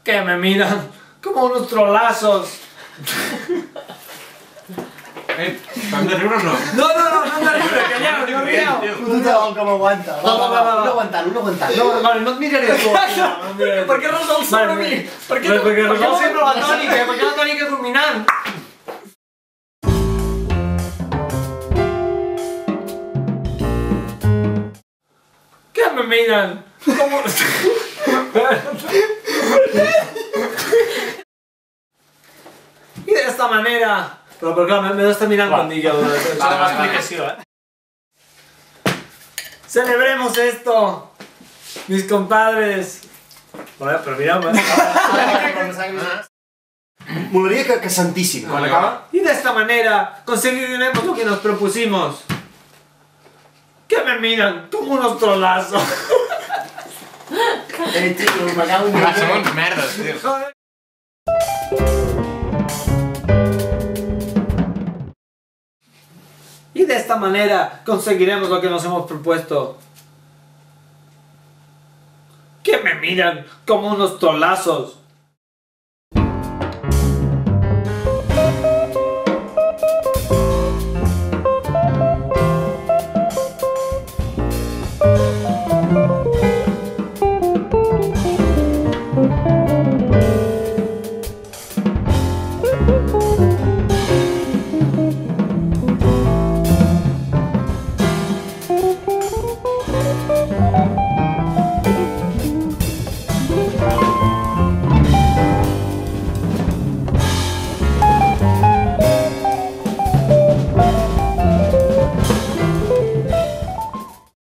Que me miran como unos trolazos. ¿Están de ribros no? No me río, callado, no río. Puto, com aguanta. Va. Un aguantant. Vale, no et miraré tu. Per què resol sobre mi? Per què resol sempre la tònica? Per què la tònica és dominant? Que me miran como... Y de esta manera... Però clar, m'he d'estar mirant quan digui l'explicació, Celebremos esto, mis compadres. Vale, però mireu-me. Molaria que sentíssim. Quan acaba? Y de esta manera conseguiremos lo que nos propusimos. Que me miran como unos trolazos. Tio, me cago en Ah, som uns merdes, tio. Y de esta manera conseguiremos lo que nos hemos propuesto. Que me miran como unos trolazos.